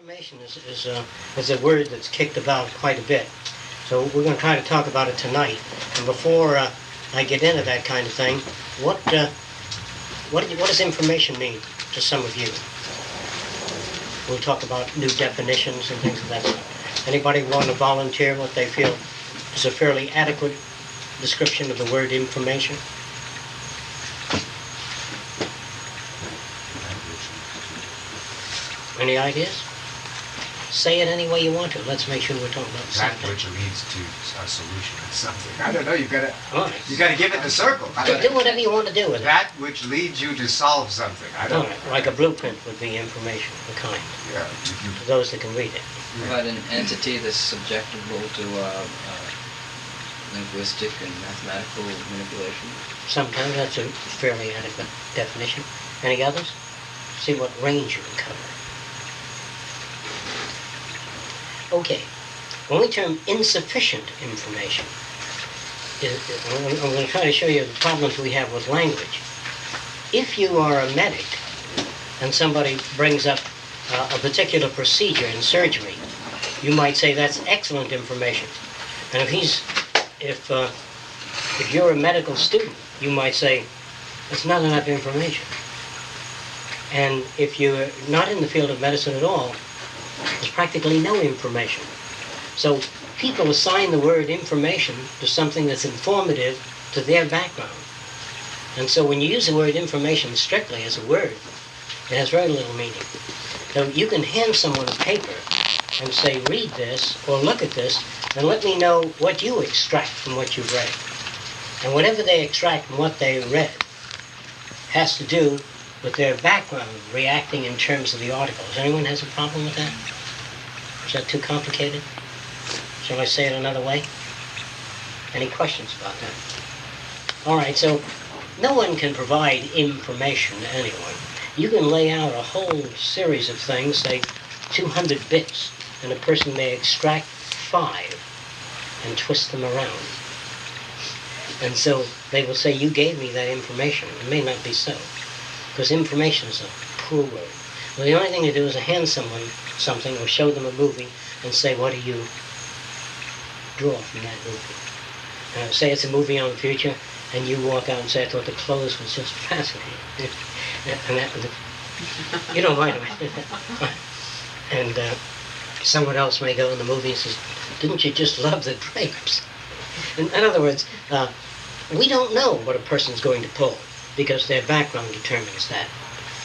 Information is a word that's kicked about quite a bit. So we're going to try to talk about it tonight. And before I get into that kind of thing, what does information mean to some of you? We'll talk about new definitions and things of that sort. Anybody want to volunteer what they feel is a fairly adequate description of the word information? Any ideas? Say it any way you want to. Let's make sure we're talking about That something. which leads to a solution or something. I don't know. You gotta give it the circle. Do whatever you want to do with it. That which leads you to solve something. I don't know. Like a blueprint would be information, the kind. Yeah. For those that can read it. But an entity that's subjectable to linguistic and mathematical manipulation. Sometimes that's a fairly adequate definition. Any others? See what range you can cover. Okay. The only term insufficient information I'm going to try to show you the problems we have with language. If you are a medic and somebody brings up a particular procedure in surgery, you might say that's excellent information. And if you're a medical student, you might say that's not enough information. And if you're not in the field of medicine at all, there's practically no information. So people assign the word information to something that's informative to their background. And so when you use the word information strictly as a word, it has very little meaning. So you can hand someone a paper and say, read this or look at this and let me know what you extract from what you've read. And whatever they extract from what they read has to do with their background reacting in terms of the article. Does anyone has a problem with that? Is that too complicated? Shall I say it another way? Any questions about that? All right, so no one can provide information to anyone. You can lay out a whole series of things, say 200 bits, and a person may extract 5 and twist them around. And so they will say, you gave me that information. It may not be so, because information is a poor word. Well, the only thing to do is to hand someone something or show them a movie and say, what do you draw from that movie? Say it's a movie on the future, and you walk out and say, I thought the clothes was just fascinating. And that was you don't mind it. And someone else may go in the movie and says, didn't you just love the drapes? In other words, we don't know what a person's going to pull because their background determines that.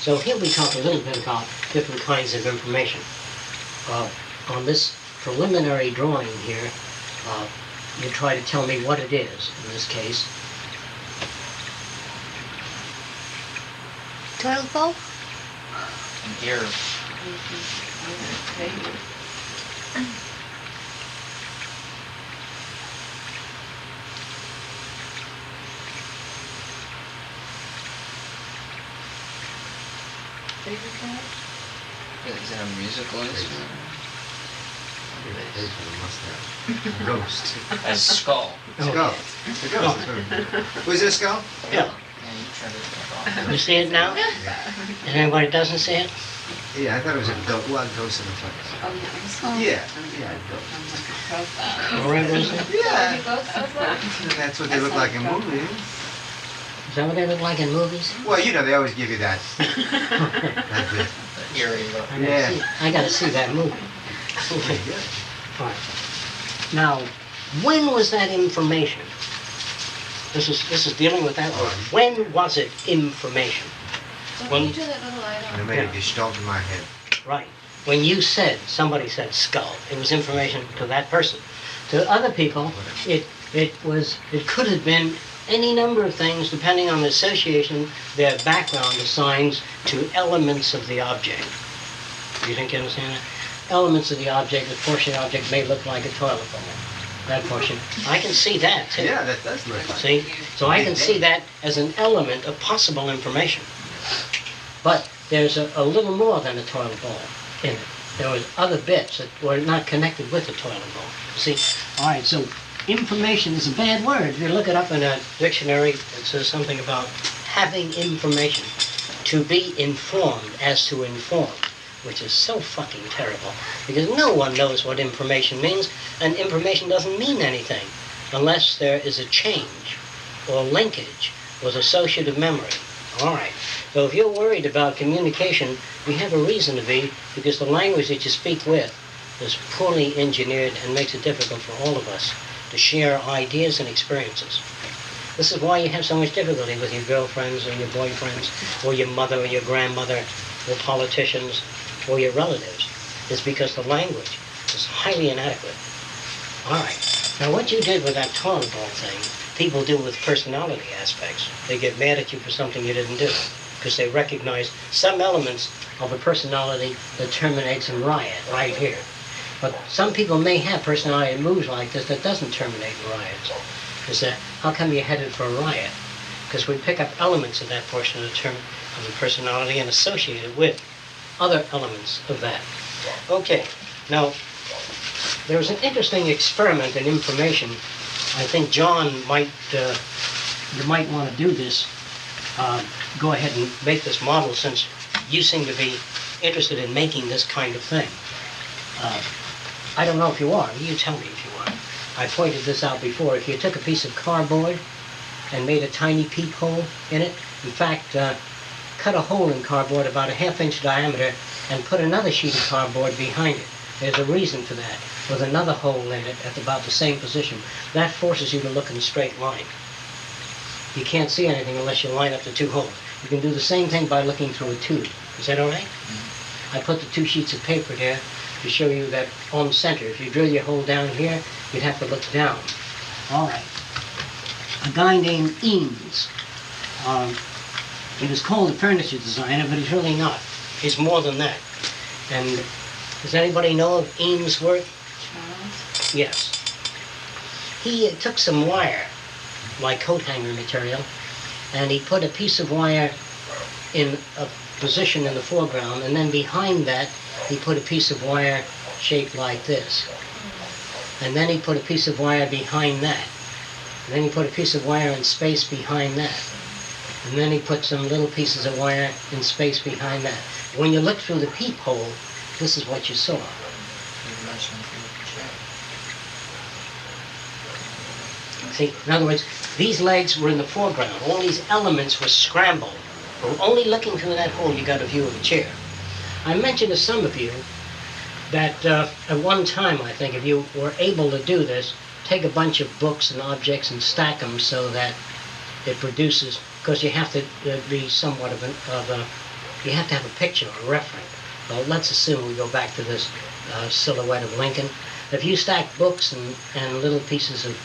So here we talk a little bit about different kinds of information. On this preliminary drawing here, you try to tell me what it is in this case. Toilet bowl? An ear. Is it a musical instrument? Ghost. A skull. Skull. It's a ghost. Was it a skull? Yeah. You see it now? And anybody doesn't see it? Yeah, I thought it was a ghost. Well, ghost in the place. Yeah. Yeah, a ghost. All right, Wesley? Yeah. That's what they look like in movies. Is that what they look like in movies? Well, you know, they always give you that. That bit. Eerie look. I gotta see that movie. Okay. All right. Now, when was that information? This is dealing with that word. When was it information? When you do that little light I on. made a gestalt in my head. Right. When somebody said skull, it was information to that person. To other people, it could have been any number of things depending on the association their background assigns to elements of the object. Do you think you understand that? Elements of the object, the portion of the object may look like a toilet bowl. That portion. I can see that too. Yeah, that does look like. See? So I can see that as an element of possible information. But there's a little more than a toilet bowl in it. There was other bits that were not connected with the toilet bowl. See? All right, so information is a bad word. If you look it up in a dictionary, it says something about having information. To be informed as to inform. which is so fucking terrible, because no one knows what information means, and information doesn't mean anything unless there is a change or linkage with associative memory. All right. So if you're worried about communication, you have a reason to be, because the language that you speak with is poorly engineered and makes it difficult for all of us to share ideas and experiences. This is why you have so much difficulty with your girlfriends or your boyfriends or your mother or your grandmother or politicians or your relatives. It's because the language is highly inadequate. All right. Now what you did with that toilet bowl thing, people do with personality aspects. They get mad at you for something you didn't do because they recognize some elements of a personality that terminates in riot right here. But some people may have personality that moves like this that doesn't terminate in riots. Is that, how come you're headed for a riot? Because we pick up elements of that portion of the personality and associate it with other elements of that. Okay, now there was an interesting experiment in information. I think John might, you might want to do this. Go ahead and make this model, since you seem to be interested in making this kind of thing. I don't know if you are. You tell me if you are. I pointed this out before. If you took a piece of cardboard and made a tiny peephole in it, in fact, cut a hole in cardboard about a ½ inch diameter and put another sheet of cardboard behind it. There's a reason for that, with another hole in it at about the same position. That forces you to look in a straight line. You can't see anything unless you line up the two holes. You can do the same thing by looking through a tube. Is that all right? Mm-hmm. I put the 2 sheets of paper here to show you that on center. If you drill your hole down here, you'd have to look down. All right. A guy named Eames. He was called a furniture designer, but he's really not. He's more than that. And does anybody know of Eames' work? Yes. He took some wire, like coat hanger material, and he put a piece of wire in a position in the foreground, and then behind that he put a piece of wire shaped like this. And then he put a piece of wire behind that. And then he put a piece of wire in space behind that. And then he put some little pieces of wire in space behind that. When you look through the peephole, this is what you saw. See, in other words, these legs were in the foreground. All these elements were scrambled. But only looking through that hole, you got a view of a chair. I mentioned to some of you that at one time, I think, if you were able to do this, take a bunch of books and objects and stack them so that it produces, because you have to be somewhat of a, you have to have a picture, a reference. Well, let's assume we go back to this silhouette of Lincoln. If you stack books and little pieces of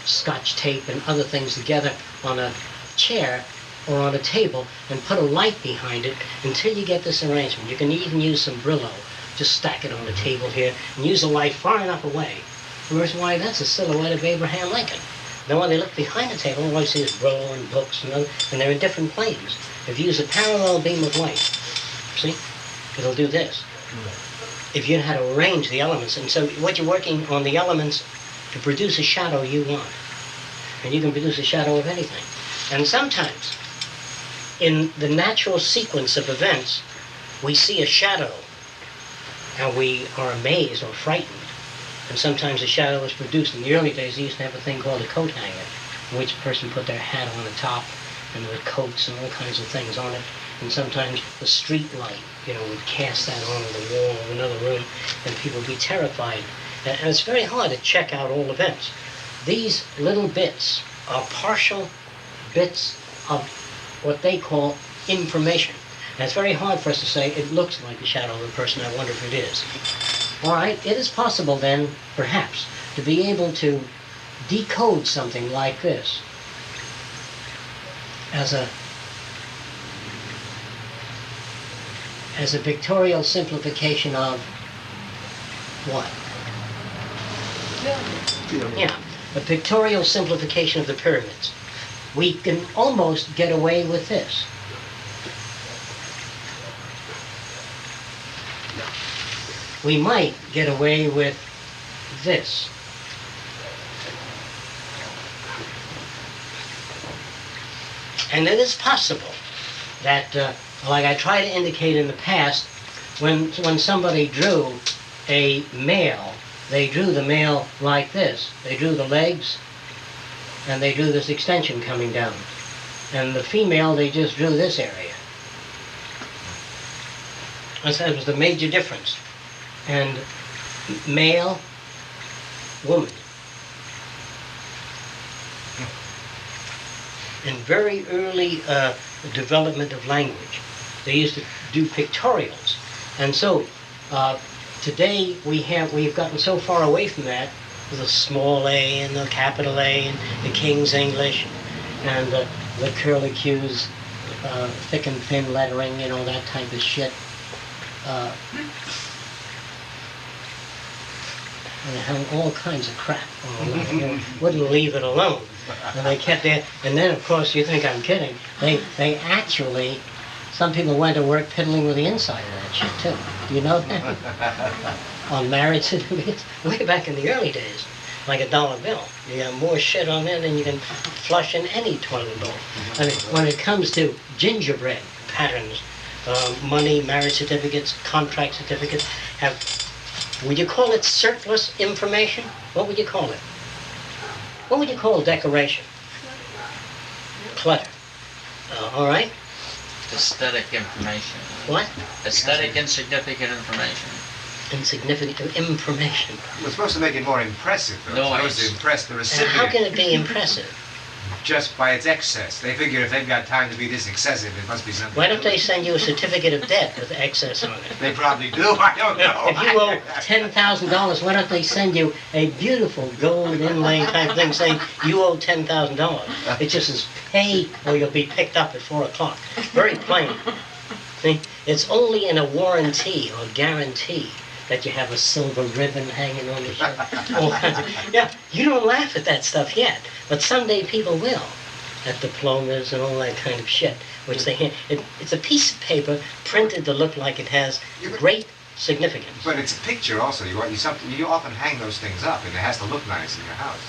Scotch tape and other things together on a chair or on a table and put a light behind it until you get this arrangement. You can even use some Brillo. Just stack it on the table here and use the light far enough away. Whereas why, that's a silhouette of Abraham Lincoln. Then when they look behind the table, all you see is Brillo and books and they're in different planes. If you use a parallel beam of light, see, it'll do this. If you had to arrange the elements, and so what you're working on the elements to produce a shadow you want. And you can produce a shadow of anything. And sometimes, in the natural sequence of events, we see a shadow and we are amazed or frightened. And sometimes a shadow is produced. In the early days, they used to have a thing called a coat hanger, in which a person put their hat on the top and there were coats and all kinds of things on it. And sometimes the street light, would cast that onto the wall of another room and people would be terrified. And it's very hard to check out all events. These little bits are partial bits of what they call information. And it's very hard for us to say, it looks like the shadow of a person, I wonder if it is. All right, it is possible then, perhaps, to be able to decode something like this as a pictorial simplification of what? Yeah, a pictorial simplification of the pyramids. We can almost get away with this. We might get away with this. And it is possible that, like I tried to indicate in the past, when somebody drew a male, they drew the male like this. They drew the legs, and they drew this extension coming down. And the female, they just drew this area. That was the major difference. And male, woman. In very early development of language, they used to do pictorials. And so today we've gotten so far away from that, with the small a and the capital A and the King's English and the curlicues, thick and thin lettering, you know, that type of shit. And they hung all kinds of crap on, wouldn't leave it alone. And they kept it, and then of course you think I'm kidding, they actually, some people went to work piddling with the inside of that shit too. You know that? On marriage certificates, way back in the early days, like a dollar bill. You got more shit on there than you can flush in any toilet bowl. I mean, when it comes to gingerbread patterns, money, marriage certificates, contract certificates, would you call it surplus information? What would you call it? What would you call decoration? Clutter. All right? Aesthetic information. What? Aesthetic insignificant information. Insignificant information. We're supposed to make it more impressive, though. No, It's supposed to impress the And recipient. how can it be impressive? Just by its excess. They figure if they've got time to be this excessive, it must be something. Why don't they send you a certificate of debt with excess on it? They probably do. I don't know. If you owe $10,000, why don't they send you a beautiful gold inlay type thing saying you owe $10,000? It just says pay or you'll be picked up at 4 o'clock. Very plain. See, it's only in a warranty or guarantee that you have a silver ribbon hanging on the shirt. All kinds of, yeah, you don't laugh at that stuff yet, but someday people will. At diplomas and all that kind of shit, which they hand. It's a piece of paper printed to look like it has great significance. But it's a picture also. You often hang those things up, and it has to look nice in your house.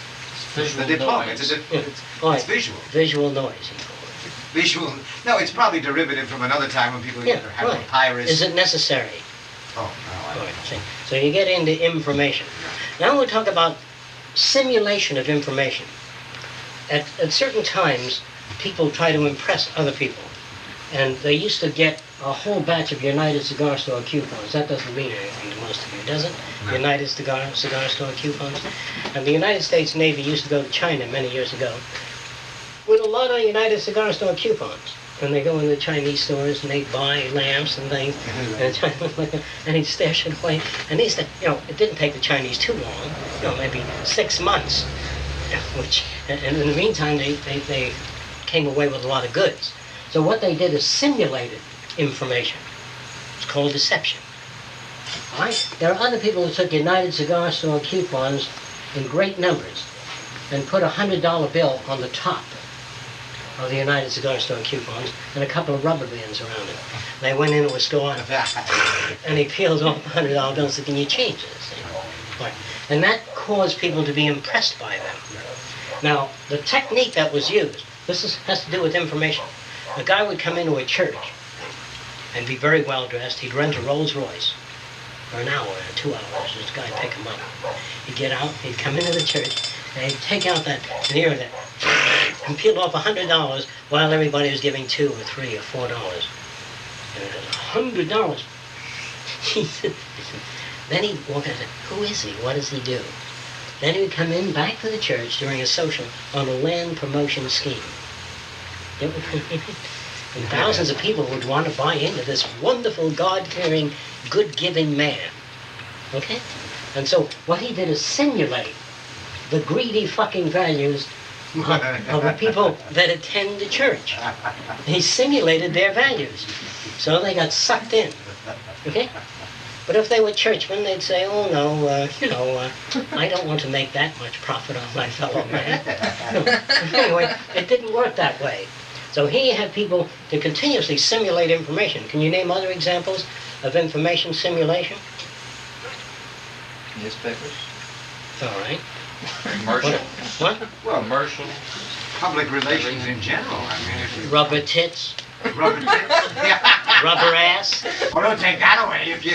Visual The diploma. noise. It's visual. Visual noise. You call it. Visual. No, it's probably derivative from another time when people Yeah, had right. papyrus. Is it necessary? Oh, no. I don't Right, see. So you get into information. Now we'll talk about simulation of information. At certain times, people try to impress other people. And they used to get a whole batch of United Cigar Store coupons. That doesn't mean anything to most of you, does it? No. United Cigar Store coupons. And the United States Navy used to go to China many years ago with a lot of United Cigar Store coupons. And they go in the Chinese stores and they buy lamps and things, and he'd stash it away. And he said, you know, it didn't take the Chinese too long, you know, maybe 6 months. Which, and in the meantime, they came away with a lot of goods. So what they did is simulated information. It's called deception. Right? There are other people who took United Cigar Store coupons in great numbers and put a $100 bill on the top of the United Cigar Store coupons and a couple of rubber bands around it. They went into a store and he peeled off the $100 bill and said, can you change this? Right. And that caused people to be impressed by them. Now, the technique that was used, has to do with information. A guy would come into a church and be very well dressed. He'd rent a Rolls Royce for an hour or 2 hours. This guy would pick him up. He'd get out, he'd come into the church, and he'd take out that mirror and peel off $100 while everybody was giving $2 or $3 or $4. And it was $100. He said, then he'd walk out and say, who is he? What does he do? Then he would come in back to the church during a social on a land promotion scheme. And thousands of people would want to buy into this wonderful, God-fearing, good-giving man. Okay? And so what he did is simulate the greedy fucking values of the people that attend the church. He simulated their values. So they got sucked in. Okay? But if they were churchmen, they'd say, oh no, I don't want to make that much profit on my fellow man. Anyway, it didn't work that way. So here you have people to continuously simulate information. Can you name other examples of information simulation? Newspapers. All right. Commercial. What? Well, Commercial. public relations in general. I mean, if you Rubber tits. rubber tits. Yeah. rubber ass, Oh, don't take that away if you...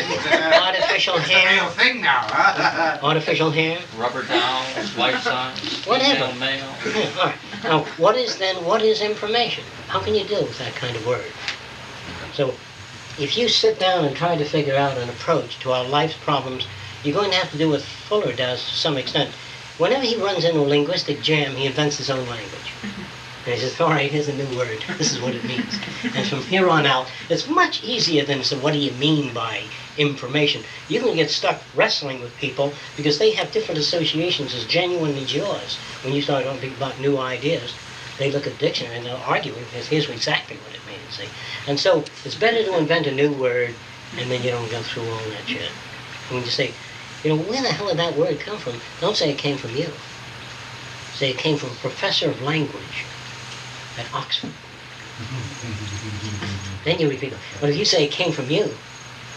artificial It's a hair, real thing now, huh? artificial hair, Rubber dolls, life size, whatever. female, male. Yeah, all right. Now, what is information? How can you deal with that kind of word? So, if you sit down and try to figure out an approach to our life's problems, you're going to have to do what Fuller does to some extent. Whenever he runs into a linguistic jam, he invents his own language. And he says, all right, here's a new word. This is what it means. And from here on out, it's much easier than, so what do you mean by information? You can get stuck wrestling with people because they have different associations as genuine as yours. When you start talking about new ideas, they look at the dictionary and they'll argue because here's exactly what it means. See? And so it's better to invent a new word and then you don't go through all that shit. And when you say, where the hell did that word come from? Don't say it came from you. Say it came from a professor of language at Oxford. Then you repeat it. But if you say it came from you,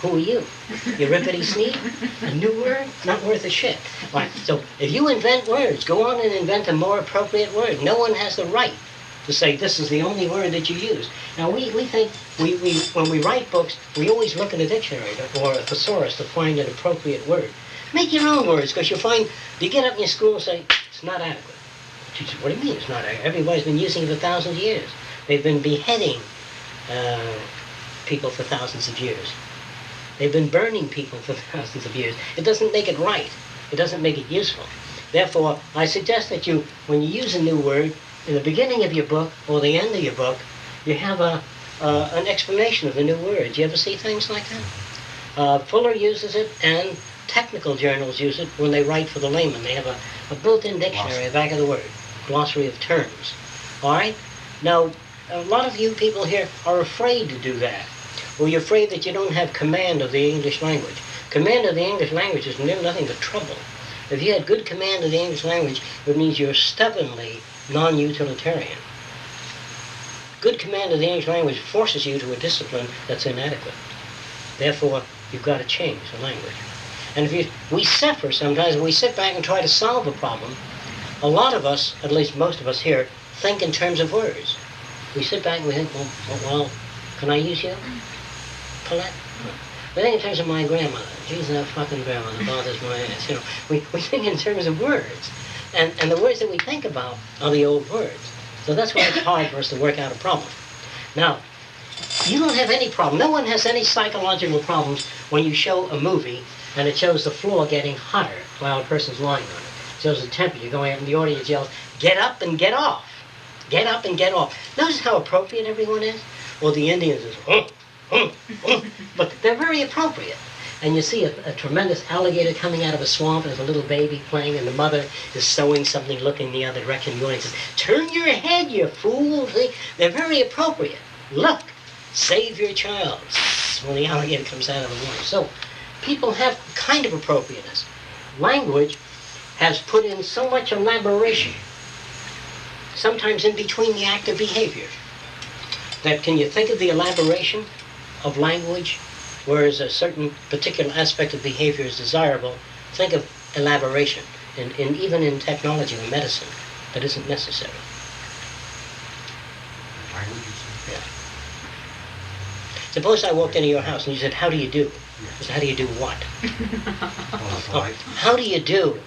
who are you? Euripides Sneed? A new word? Not worth a shit. All right, so if you invent words, go on and invent a more appropriate word. No one has the right to say this is the only word that you use. Now we think, when we write books, we always look in a dictionary or a thesaurus to find an appropriate word. Make your own words, because you'll find, you get up in your school and say, it's not adequate. Teacher, what do you mean it's not adequate? Everybody's been using it for thousands of years. They've been beheading people for thousands of years. They've been burning people for thousands of years. It doesn't make it right. It doesn't make it useful. Therefore, I suggest that you, when you use a new word, in the beginning of your book or the end of your book, you have an explanation of the new word. Do you ever see things like that? Fuller uses it, and technical journals use it when they write for the layman. They have a built-in dictionary at the back of the word, glossary of terms. All right? Now, a lot of you people here are afraid to do that. Or you're afraid that you don't have command of the English language. Command of the English language is nothing but trouble. If you had good command of the English language, it means you're stubbornly non-utilitarian. Good command of the English language forces you to a discipline that's inadequate. Therefore, you've got to change the language. And we suffer sometimes when we sit back and try to solve a problem. A lot of us, at least most of us here, think in terms of words. We sit back and we think, well, can I use you? Colette? We think in terms of my grandmother. She's a fucking grandmother, bothers my ass. We think in terms of words. And the words that we think about are the old words. So that's why it's hard for us to work out a problem. Now, you don't have any problem. No one has any psychological problems when you show a movie and it shows the floor getting hotter while a person's lying on it. It shows the temperature going up and the audience yells, get up and get off. Get up and get off. Notice how appropriate everyone is? Well, the Indians is, but they're very appropriate. And you see a tremendous alligator coming out of a swamp, and there's a little baby playing, and the mother is sewing something looking the other direction. The audience says, turn your head, you fool. See? They're very appropriate. Look, save your child. When the alligator comes out of the water. So people have kind of appropriateness. Language has put in so much elaboration, sometimes in between the act of behavior, that can you think of the elaboration of language, whereas a certain particular aspect of behavior is desirable? Think of elaboration, even in technology or medicine, that isn't necessary. Yeah. Suppose I walked into your house and you said, how do you do? I said, how do you do what? How do you do?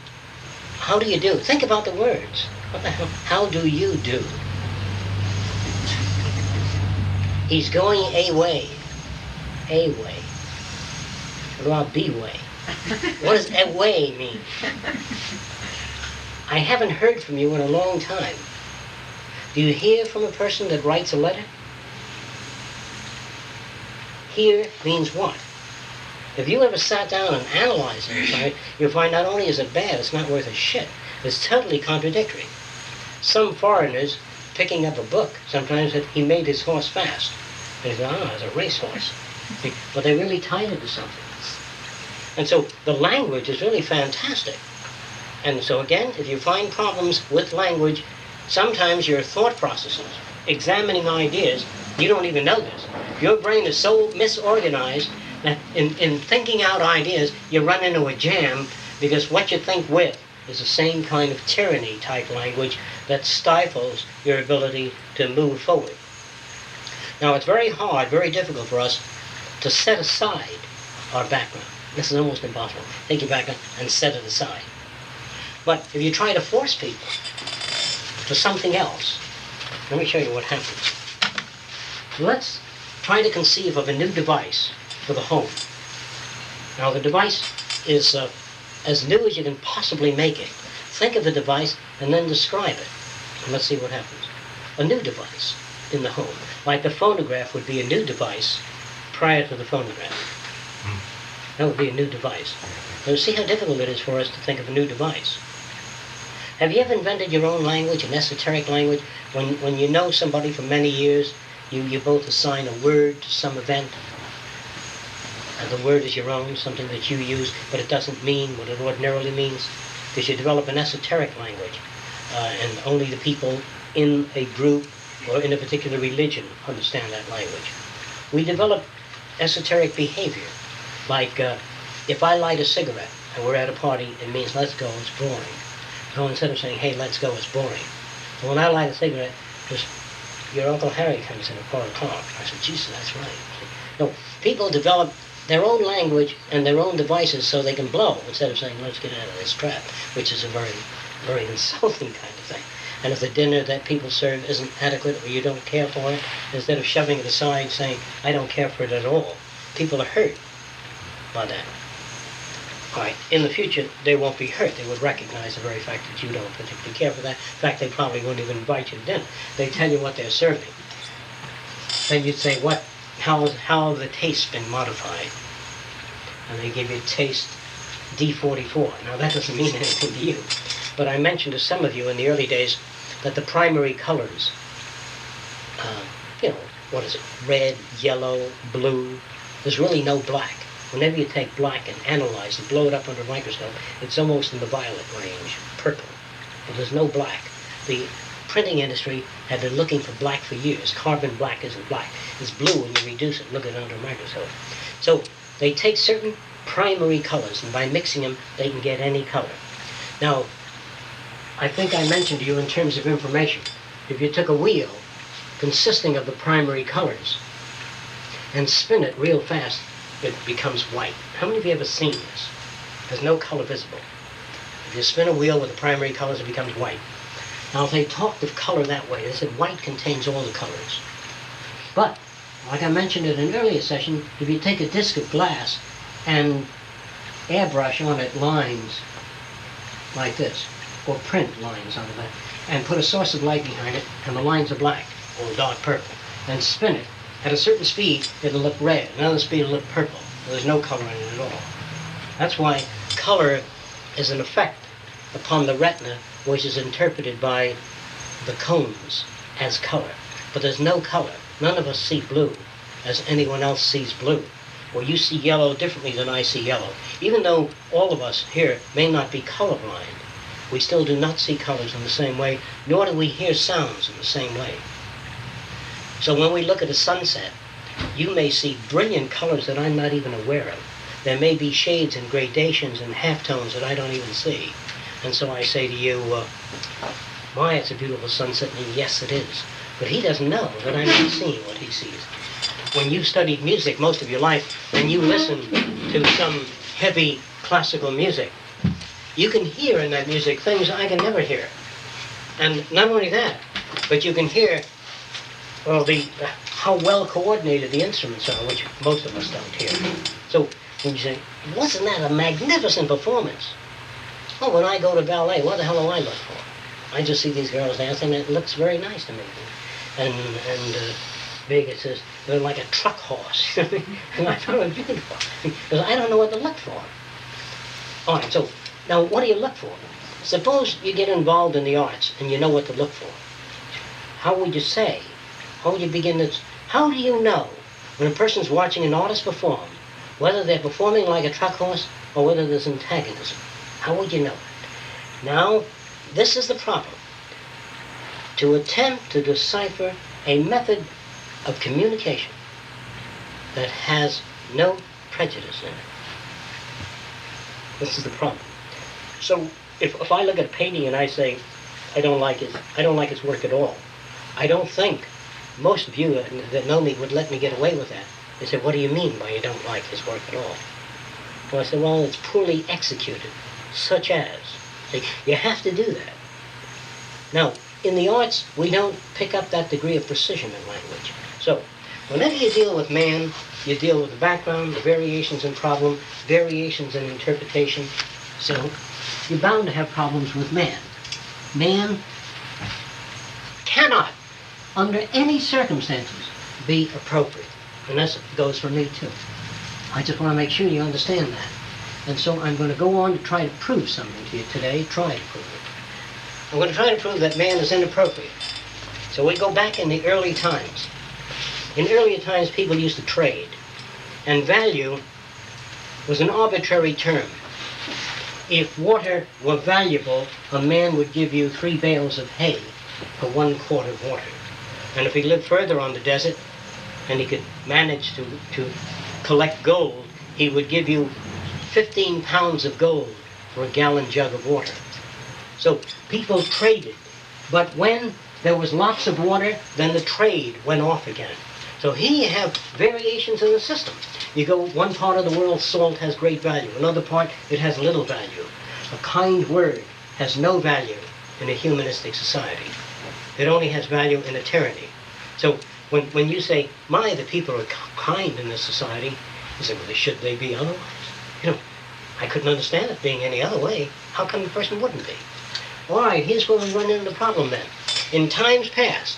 How do you do? Think about the words. What the hell? How do you do? He's going a way. A way. What about B way? What does a way mean? I haven't heard from you in a long time. Do you hear from a person that writes a letter? Hear means what? If you ever sat down and analyzed it, you'll find not only is it bad, it's not worth a shit. It's totally contradictory. Some foreigners picking up a book, sometimes he made his horse fast. They say, it's a racehorse. But they really tied it to something. And so the language is really fantastic. And so again, if you find problems with language, sometimes your thought processes, examining ideas, you don't even know this. Your brain is so misorganized that in thinking out ideas, you run into a jam because what you think with is the same kind of tyranny type language that stifles your ability to move forward. Now, it's very hard, very difficult for us to set aside our background. This is almost impossible. Take your background and set it aside. But if you try to force people to something else, let me show you what happens. Let's try to conceive of a new device for the home. Now the device is as new as you can possibly make it. Think of the device and then describe it. And let's see what happens. A new device in the home. Like the phonograph would be a new device prior to the phonograph. That would be a new device. Now see how difficult it is for us to think of a new device. Have you ever invented your own language, an esoteric language? When you know somebody for many years, you both assign a word to some event. And the word is your own, something that you use, but it doesn't mean what it ordinarily means. Because you develop an esoteric language, and only the people in a group or in a particular religion understand that language. We develop esoteric behavior. Like, if I light a cigarette and we're at a party, it means let's go, it's boring. So instead of saying, hey, let's go, it's boring. So when I light a cigarette, just, your Uncle Harry comes in at 4 o'clock. I said, Jesus, that's right. No, people develop their own language and their own devices so they can blow, instead of saying, let's get out of this trap, which is a very, very insulting kind of thing. And if the dinner that people serve isn't adequate or you don't care for it, instead of shoving it aside saying, I don't care for it at all, people are hurt by that. All right, in the future, they won't be hurt. They would recognize the very fact that you don't particularly care for that. In fact, they probably wouldn't even invite you to dinner. They tell you what they're serving. Then you'd say, how have the tastes been modified? And they give you taste D44. Now, that doesn't mean anything to you. But I mentioned to some of you in the early days that the primary colors, what is it, red, yellow, blue, there's really no black. Whenever you take black and analyze it, blow it up under a microscope, it's almost in the violet range, purple. But there's no black. The printing industry had been looking for black for years. Carbon black isn't black. It's blue when you reduce it, look at it under a microscope. So they take certain primary colors, and by mixing them, they can get any color. Now, I think I mentioned to you in terms of information, if you took a wheel consisting of the primary colors and spin it real fast, it becomes white. How many of you have ever seen this? There's no color visible. If you spin a wheel with the primary colors, it becomes white. Now, if they talked of color that way, they said white contains all the colors. But, like I mentioned in an earlier session, if you take a disc of glass and airbrush on it lines like this, or print lines on it, and put a source of light behind it, and the lines are black or dark purple, and spin it, at a certain speed, it'll look red. Another speed, it'll look purple. There's no color in it at all. That's why color is an effect upon the retina, which is interpreted by the cones as color. But there's no color. None of us see blue as anyone else sees blue. Or you see yellow differently than I see yellow. Even though all of us here may not be colorblind, we still do not see colors in the same way, nor do we hear sounds in the same way. So when we look at a sunset, you may see brilliant colors that I'm not even aware of. There may be shades and gradations and halftones that I don't even see. And so I say to you, my, it's a beautiful sunset, and yes, it is. But he doesn't know that I'm not seeing what he sees. When you studied music most of your life, and you listen to some heavy classical music, you can hear in that music things I can never hear. And not only that, but you can hear how well coordinated the instruments are, which most of us don't hear. So when you say, wasn't that a magnificent performance? Oh, when I go to ballet, what the hell do I look for? I just see these girls dancing, and it looks very nice to me. And Vega says, they're like a truck horse. And I thought it was beautiful. Because I don't know what to look for. All right, so now what do you look for? Suppose you get involved in the arts and you know what to look for. How would you say? How would you begin this? How do you know when a person's watching an artist perform, whether they're performing like a truck horse or whether there's antagonism? How would you know it? Now, this is the problem. To attempt to decipher a method of communication that has no prejudice in it. This is the problem. So if I look at a painting and I say, I don't like its work at all, I don't think most of you that know me would let me get away with that. They said, what do you mean by you don't like his work at all? Well, I said, well, it's poorly executed, such as. See, you have to do that. Now, in the arts, we don't pick up that degree of precision in language. So, whenever you deal with man, you deal with the background, the variations in problem, variations in interpretation. So, you're bound to have problems with man. Man cannot, under any circumstances, be appropriate. And that goes for me, too. I just want to make sure you understand that. And so I'm going to go on to try to prove something to you today. Try to prove it. I'm going to try to prove that man is inappropriate. So we go back in the early times. In earlier times, people used to trade. And value was an arbitrary term. If water were valuable, a man would give you 3 bales of hay for 1 quart of water. And if he lived further on the desert, and he could manage to collect gold, he would give you 15 pounds of gold for a gallon jug of water. So people traded. But when there was lots of water, then the trade went off again. So here you have variations in the system. You go, one part of the world, salt has great value. Another part, it has little value. A kind word has no value in a humanistic society. It only has value in a tyranny. So when you say, my, the people are kind in this society, you say, well, should they be otherwise? You know, I couldn't understand it being any other way. How come the person wouldn't be? All right, here's where we run into the problem then. In times past,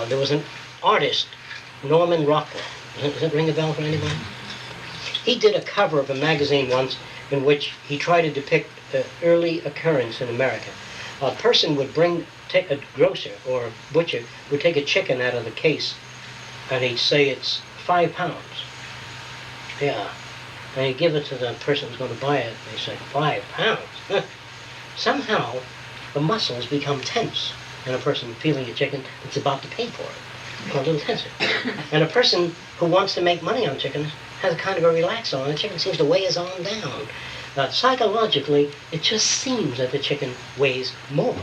there was an artist, Norman Rockwell. Does that ring a bell for anybody? He did a cover of a magazine once in which he tried to depict an early occurrence in America. A person would take a grocer or a butcher would take a chicken out of the case and he'd say it's 5 pounds. Yeah. And he'd give it to the person who's going to buy it. They say, 5 pounds? Somehow, the muscles become tense in a person feeling a chicken that's about to pay for it. A little tenser. And a person who wants to make money on chickens has a kind of a relax on. The chicken seems to weigh his arm down. Psychologically, it just seems that the chicken weighs more.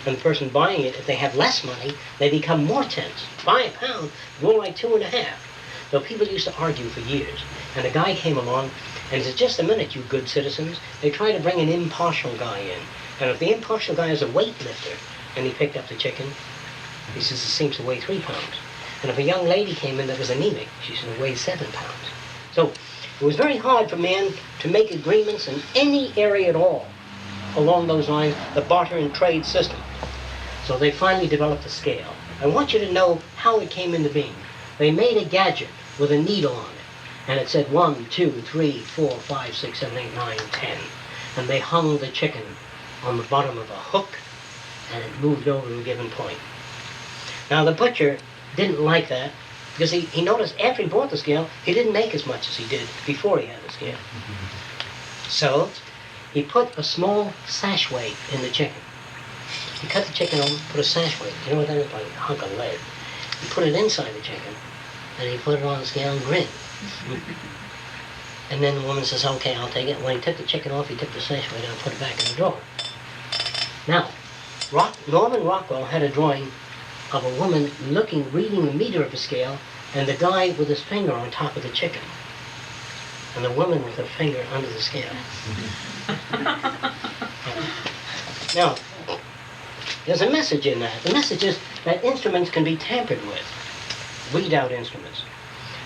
And the person buying it, if they have less money, they become more tense. 5 pounds, more like 2.5. So people used to argue for years. And a guy came along and said, just a minute, you good citizens. They try to bring an impartial guy in. And if the impartial guy is a weightlifter, and he picked up the chicken, he says, it seems to weigh 3 pounds. And if a young lady came in that was anemic, she said it weighed 7 pounds. So it was very hard for men to make agreements in any area at all along those lines, the barter and trade system. So they finally developed a scale. I want you to know how it came into being. They made a gadget with a needle on it, and it said 1, 2, 3, 4, 5, 6, 7, 8, 9, 10. And they hung the chicken on the bottom of a hook, and it moved over to a given point. Now the butcher didn't like that, because he noticed after he bought the scale, he didn't make as much as he did before he had the scale. So he put a small sash weight in the chicken. He cut the chicken open, put a sash weight. You know what that is? Like a hunk of lead. He put it inside the chicken, and he put it on the scale and grinned. And then the woman says, okay, I'll take it. When he took the chicken off, he took the sash weight and put it back in the drawer. Now, Norman Rockwell had a drawing of a woman reading the meter of the scale, and the guy with his finger on top of the chicken, and the woman with her finger under the scale. Now, there's a message in that. The message is that instruments can be tampered with, weed out instruments.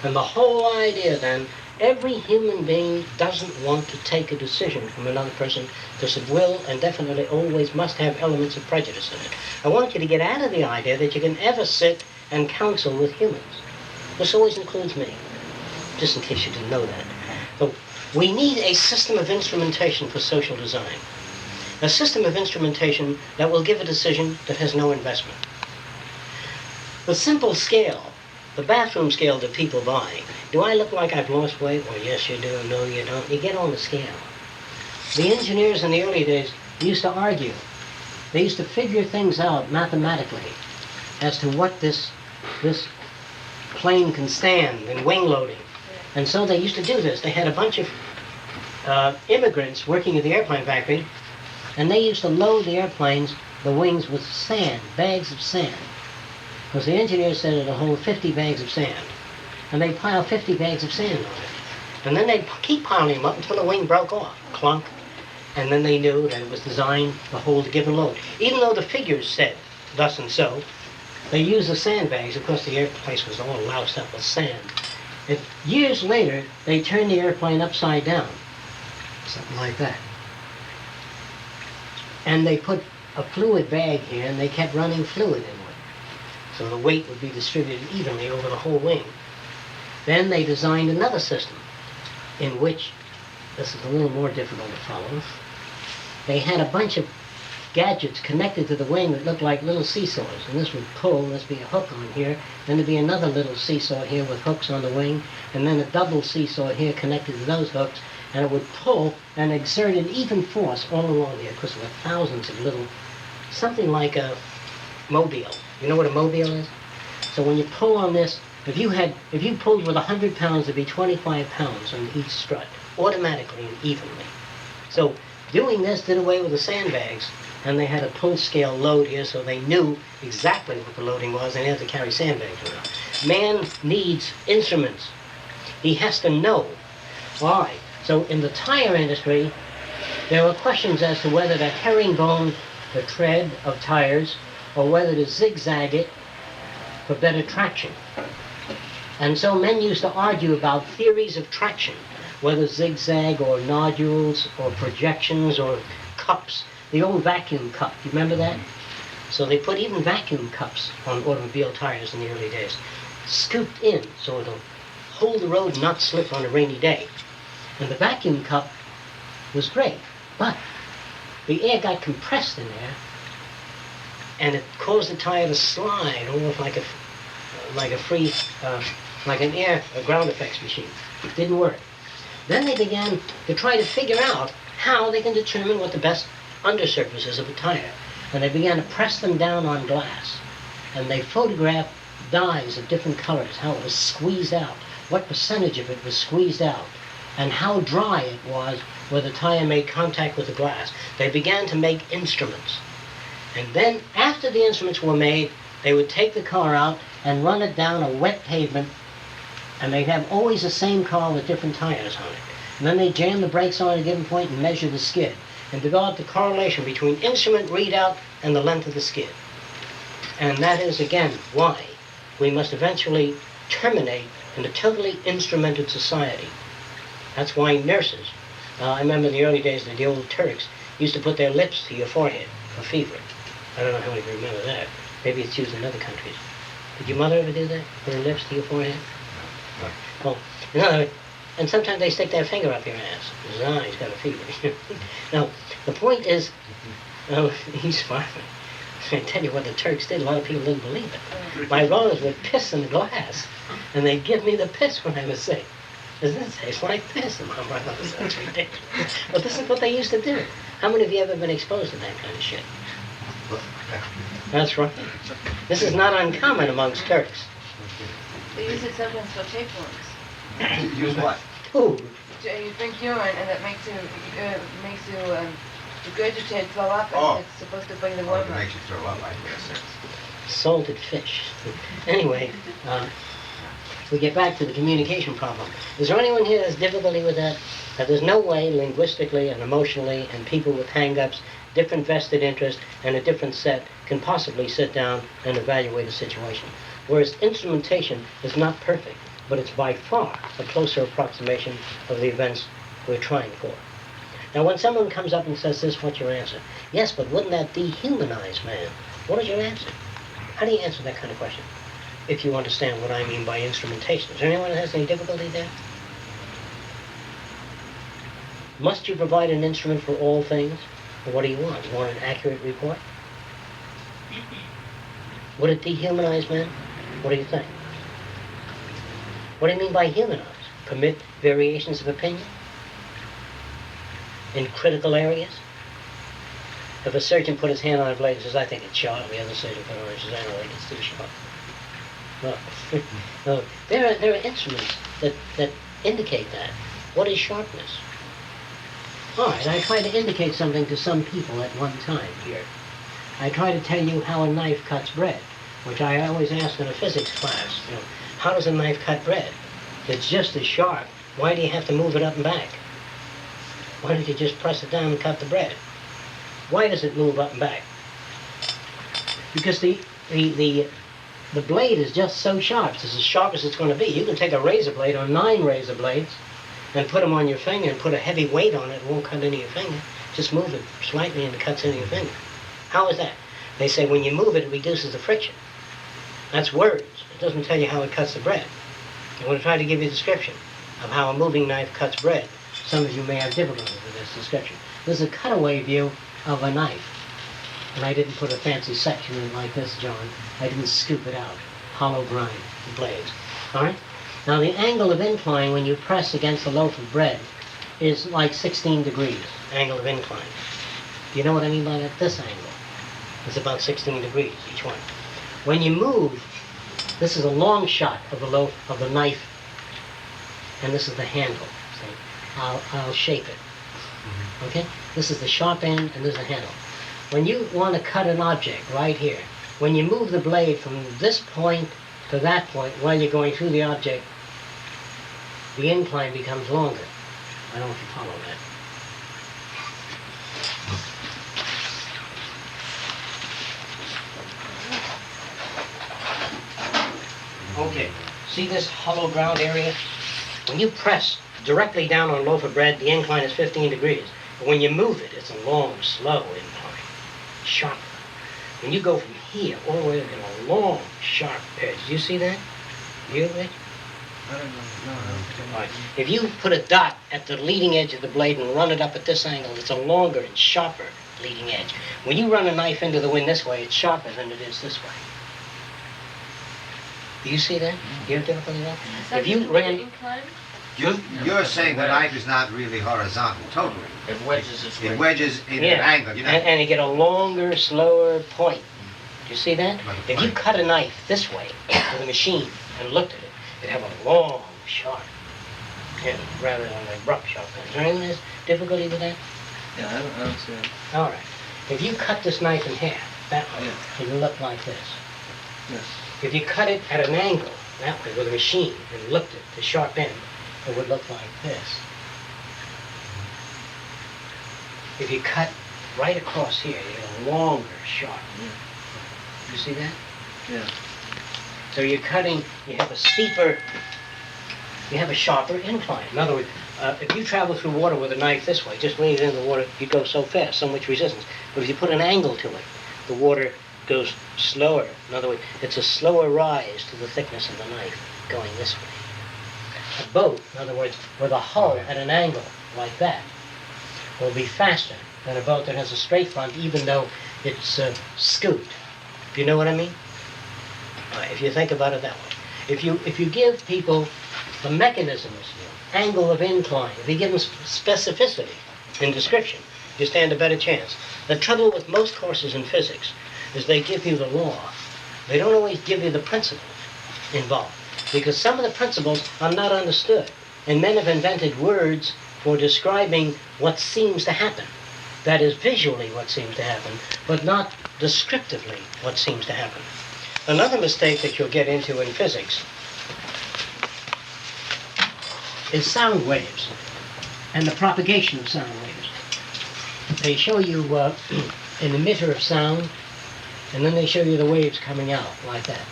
And the whole idea then, every human being doesn't want to take a decision from another person because it will and definitely always must have elements of prejudice in it. I want you to get out of the idea that you can ever sit and counsel with humans. This always includes me, just in case you didn't know that. So we need a system of instrumentation for social design. A system of instrumentation that will give a decision that has no investment. The simple scale, the bathroom scale that people buy, do I look like I've lost weight? Well, yes you do, no you don't. You get on the scale. The engineers in the early days used to argue. They used to figure things out mathematically as to what this plane can stand in wing loading. And so they used to do this. They had a bunch of immigrants working at the airplane factory, and they used to load the airplanes, the wings, with sand, bags of sand. Because the engineers said it'll hold 50 bags of sand. and they'd pile 50 bags of sand on it. And then they'd keep piling them up until the wing broke off, clunk, and then they knew that it was designed to hold a given load. Even though the figures said thus and so, they used the sandbags. Of course, the airplane was all loused up with sand. And years later, they turned the airplane upside down, something like that. And they put a fluid bag here, and they kept running fluid in it, so the weight would be distributed evenly over the whole wing. Then they designed another system, in which, this is a little more difficult to follow, they had a bunch of gadgets connected to the wing that looked like little seesaws, and this would pull, and there'd be a hook on here, then there'd be another little seesaw here with hooks on the wing, and then a double seesaw here connected to those hooks, and it would pull and exert an even force all along here, because there were thousands of little, something like a mobile. You know what a mobile is? So when you pull on this, if you pulled with 100 pounds, there'd be 25 pounds on each strut, automatically and evenly. So doing this did away with the sandbags, and they had a pull scale load here, so they knew exactly what the loading was, and they had to carry sandbags around. Man needs instruments. He has to know. All right, so in the tire industry, there were questions as to whether to herringbone the tread of tires or whether to zigzag it for better traction. And so men used to argue about theories of traction, whether zigzag or nodules or projections or cups. The old vacuum cup, you remember that? So they put even vacuum cups on automobile tires in the early days, scooped in so it'll hold the road and not slip on a rainy day. And the vacuum cup was great, but the air got compressed in there, and it caused the tire to slide almost like a ground effects machine. It didn't work. Then they began to try to figure out how they can determine what the best undersurface is of a tire. And they began to press them down on glass. And they photographed dyes of different colors, how it was squeezed out, what percentage of it was squeezed out, and how dry it was where the tire made contact with the glass. They began to make instruments. And then, after the instruments were made, they would take the car out and run it down a wet pavement, and they'd have always the same car with different tires on it. And then they'd jam the brakes on at a given point and measure the skid, and develop the correlation between instrument readout and the length of the skid. And that is, again, why we must eventually terminate in a totally instrumented society. That's why nurses, I remember in the early days that the old Turks used to put their lips to your forehead for fever. I don't know how many of you remember that. Maybe it's used in other countries. Did your mother ever do that? Put her lips to your forehead? Well, in other words, and sometimes they stick their finger up your ass. He's got a fever. Now, the point is, he's smiling. I tell you what the Turks did, a lot of people didn't believe it. My relatives would piss in the glass, and they'd give me the piss when I was sick. Doesn't it taste like piss? My brother was that's ridiculous. But this is what they used to do. How many of you ever been exposed to that kind of shit? That's right. This is not uncommon amongst Turks. They use it sometimes for tapeworms. Use what? Ooh. You drink urine and it makes you regurgitate, throw up, and it's supposed to bring the worm It up. makes you throw up, I guess. Salted fish. Anyway, we get back to the communication problem. Is there anyone here that has difficulty with that? That there's no way linguistically and emotionally and people with hang-ups, different vested interests, and a different set can possibly sit down and evaluate a situation. Whereas instrumentation is not perfect, but it's by far a closer approximation of the events we're trying for. Now, when someone comes up and says this, what's your answer? Yes, but wouldn't that dehumanize man? What is your answer? How do you answer that kind of question? If you understand what I mean by instrumentation. Is there anyone that has any difficulty there? Must you provide an instrument for all things? Or what do you want? You want an accurate report? Would it dehumanize men? What do you think? What do you mean by humanize? Permit variations of opinion? In critical areas? If a surgeon put his hand on a blade and says, I think it's sharp, the other surgeon put it on and says, I don't think it's too sharp. Well, no, there are instruments that indicate that. What is sharpness? All right, I try to indicate something to some people at one time here. I try to tell you how a knife cuts bread, which I always ask in a physics class. How does a knife cut bread? that's just as sharp, why do you have to move it up and back? Why don't you just press it down and cut the bread? Why does it move up and back? Because the blade is just so sharp. It's as sharp as it's going to be. You can take a razor blade or 9 razor blades and put them on your finger and put a heavy weight on it. It won't cut into your finger. Just move it slightly and it cuts into your finger. How is that? They say when you move it, it reduces the friction. That's words. It doesn't tell you how it cuts the bread. I'm going to try to give you a description of how a moving knife cuts bread. Some of you may have difficulty with this description. This is a cutaway view of a knife. And I didn't put a fancy section in like this, John. I didn't scoop it out. Hollow grind, the blades. All right? Now the angle of incline when you press against a loaf of bread is like 16 degrees, angle of incline. Do you know what I mean by that? This angle is about 16 degrees, each one. When you move, this is a long shot of the loaf, of the knife, and this is the handle. See? I'll shape it. Okay? This is the sharp end, and this is the handle. When you want to cut an object right here, when you move the blade from this point to that point while you're going through the object, the incline becomes longer. I don't know if you follow that. Okay, see this hollow ground area? When you press directly down on a loaf of bread, the incline is 15 degrees. But when you move it, it's a long, slow incline. Sharp. When you go from here all the way to a long, sharp edge, do you see that? You, Rich? I don't know. No. Right. If you put a dot at the leading edge of the blade and run it up at this angle, it's a longer and sharper leading edge. When you run a knife into the wind this way, it's sharper than it is this way. Do you see that? Do you have difficulty with that? If you ran... You're saying the knife is not really horizontal, totally. It wedges its way. It wedges in an angle, you know. And you get a longer, slower point. Do you see that? If you cut a knife this way with a machine and looked at it, it'd have a long, sharp end rather than an abrupt, sharp end. Is there anyone has difficulty with that? Yeah, I don't see it. All right. If you cut this knife in half, that way, it will look like this. Yes. If you cut it at an angle, that way, with a machine, and looked at the sharp end, it would look like this. If you cut right across here, you get a longer, sharp. You see that? Yeah. So you're cutting, you have a steeper, you have a sharper incline. In other words, if you travel through water with a knife this way, just lean it in the water, you go so fast, so much resistance. But if you put an angle to it, the water goes slower. In other words, it's a slower rise to the thickness of the knife going this way. A boat, in other words, with a hull at an angle like that, will be faster than a boat that has a straight front, even though it's scooped. Do you know what I mean? If you think about it that way. If you give people the mechanisms, angle of incline, if you give them specificity in description, you stand a better chance. The trouble with most courses in physics is they give you the law. They don't always give you the principles involved, because some of the principles are not understood. And men have invented words for describing what seems to happen. That is visually what seems to happen, but not descriptively what seems to happen. Another mistake that you'll get into in physics is sound waves and the propagation of sound waves. They show you an emitter of sound, and then they show you the waves coming out like that.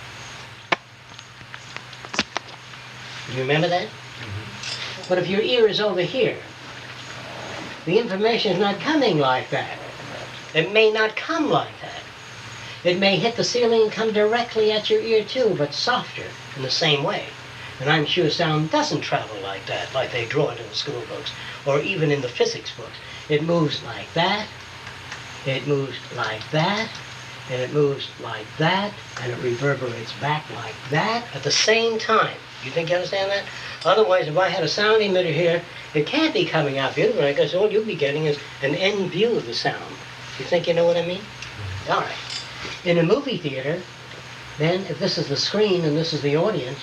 You remember that? Mm-hmm. But if your ear is over here, the information is not coming like that. It may not come like that. It may hit the ceiling and come directly at your ear too, but softer in the same way. And I'm sure sound doesn't travel like that, like they draw it in the school books, or even in the physics books. It moves like that, it moves like that, and it moves like that, and it reverberates back like that at the same time. You think you understand that? Otherwise, if I had a sound emitter here, it can't be coming out beautiful, because all you'll be getting is an end view of the sound. You think you know what I mean? All right. In a movie theater, then, if this is the screen and this is the audience,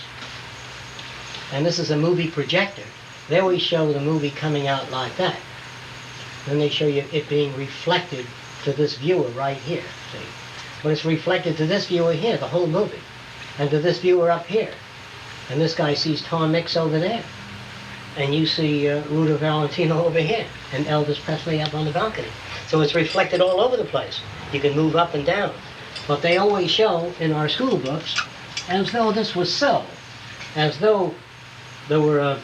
and this is a movie projector, there we show the movie coming out like that. Then they show you it being reflected to this viewer right here, see? But it's reflected to this viewer here, the whole movie, and to this viewer up here. And this guy sees Tom Mix over there. And you see Ruta Valentino over here, and Elvis Presley up on the balcony. So it's reflected all over the place. You can move up and down. But they always show in our school books as though this was so. As though there were,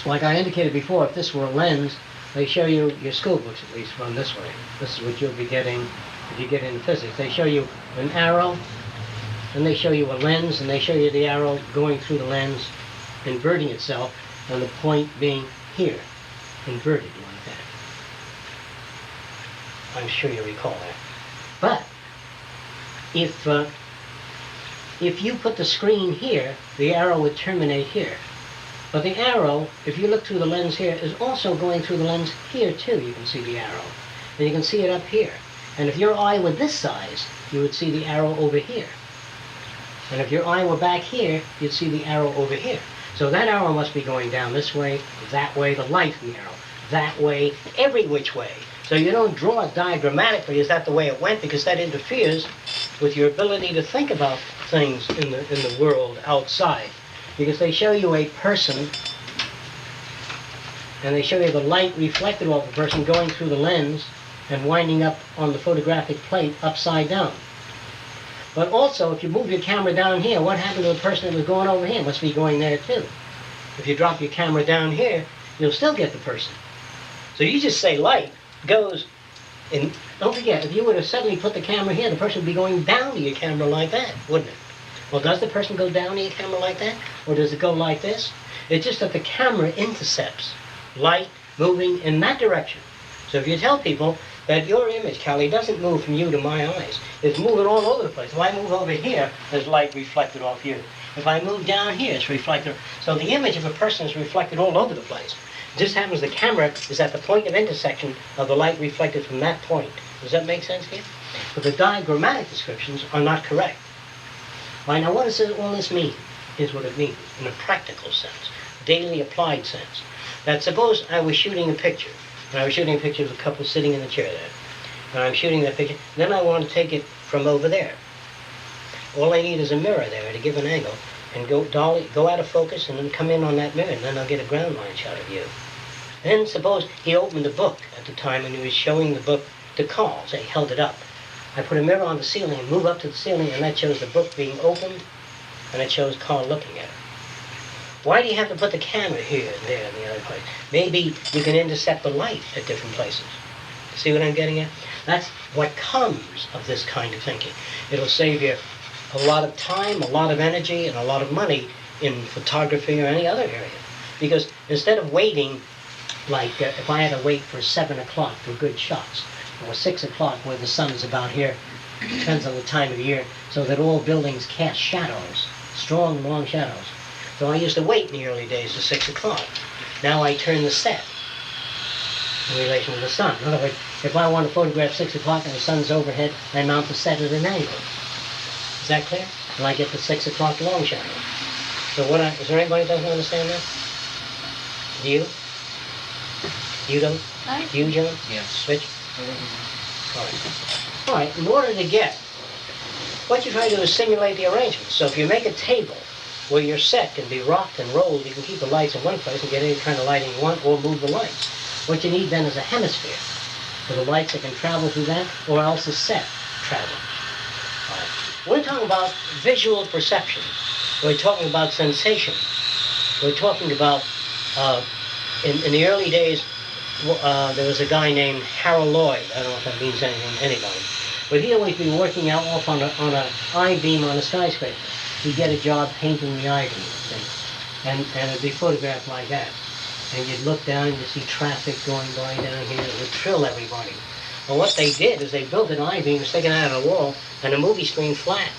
like I indicated before, if this were a lens, they show you, your school books at least run this way. This is what you'll be getting if you get into physics. They show you an arrow, and they show you a lens, and they show you the arrow going through the lens, inverting itself, and the point being here, inverted like that. I'm sure you recall that. But if you put the screen here, the arrow would terminate here. But the arrow, if you look through the lens here, is also going through the lens here too. You can see the arrow. And you can see it up here. And if your eye were this size, you would see the arrow over here. And if your eye were back here, you'd see the arrow over here. So that arrow must be going down this way, that way, the light from the arrow, that way, every which way. So you don't draw it diagrammatically, is that the way it went? Because that interferes with your ability to think about things in the world outside. Because they show you a person, and they show you the light reflected off the person going through the lens and winding up on the photographic plate upside down. But also, if you move your camera down here, what happened to the person that was going over here? It must be going there too. If you drop your camera down here, you'll still get the person. So you just say light goes, and don't forget, if you were to suddenly put the camera here, the person would be going down to your camera like that, wouldn't it? Well, does the person go down to your camera like that? Or does it go like this? It's just that the camera intercepts light moving in that direction. So if you tell people that your image, Callie, doesn't move from you to my eyes, it's moving all over the place. If I move over here, there's light reflected off you. If I move down here, it's reflected. So the image of a person is reflected all over the place. It just happens the camera is at the point of intersection of the light reflected from that point. Does that make sense to you? But the diagrammatic descriptions are not correct. Right, now what does all this mean? Here's what it means in a practical sense, daily applied sense. That suppose I was shooting a picture, and I was shooting a picture of a couple sitting in a chair there, and I'm shooting that picture, then I want to take it from over there. All I need is a mirror there to give an angle, and go out of focus and then come in on that mirror, and then I'll get a ground line shot of you. Then suppose he opened the book at the time and he was showing the book to Carl, say he held it up. I put a mirror on the ceiling and move up to the ceiling, and that shows the book being opened, and it shows Carl looking at it. Why do you have to put the camera here and there and the other place? Maybe you can intercept the light at different places. See what I'm getting at? That's what comes of this kind of thinking. It'll save you a lot of time, a lot of energy, and a lot of money in photography or any other area. Because instead of waiting, like if I had to wait for 7 o'clock for good shots, or 6 o'clock where the sun is about here, depends on the time of the year, so that all buildings cast shadows, strong, long shadows. So I used to wait in the early days to 6 o'clock. Now I turn the set in relation to the sun. In other words, if I want to photograph 6 o'clock and the sun's overhead, I mount the set at an angle. Is that clear? And I get the 6 o'clock long shadow. So is there anybody that doesn't understand that? Do you? You don't? Do you, John? Yes. Rich? All right, in order to get, what you try to do is simulate the arrangement. So if you make a table where your set can be rocked and rolled, you can keep the lights in one place and get any kind of lighting you want, or move the lights. What you need then is a hemisphere for the lights that can travel through that, or else a set travel. All right. We're talking about visual perception. We're talking about sensation. We're talking about, in the early days, there was a guy named Harold Lloyd. I don't know if that means anything to anybody. But he'd always be working out off on an I-beam on a skyscraper. He'd get a job painting the I-beam, and it'd be photographed like that. And you'd look down and you'd see traffic going by down here. It would thrill everybody. Well, what they did is they built an I-beam sticking out of the wall and a movie screen flat.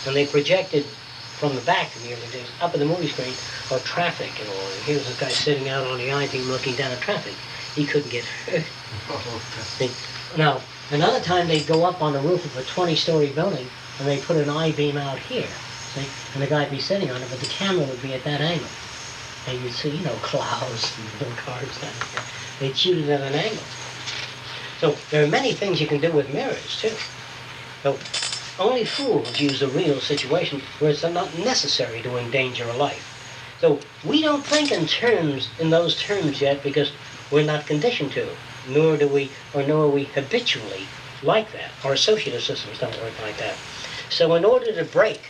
And they projected from the back in the early days up at the movie screen of traffic and all. And here's this guy sitting out on the I-beam looking down at traffic. He couldn't get hurt. Now, another time they'd go up on the roof of a 20-story building and they put an I-beam out here, see? And the guy'd be sitting on it, but the camera would be at that angle. And you'd see, clouds and little cars down here. They'd shoot it at an angle. So there are many things you can do with mirrors, too. So, only fools use a real situation where it's not necessary to endanger a life. So we don't think in those terms yet because we're not conditioned to, nor are we habitually like that. Our associative systems don't work like that. So in order to break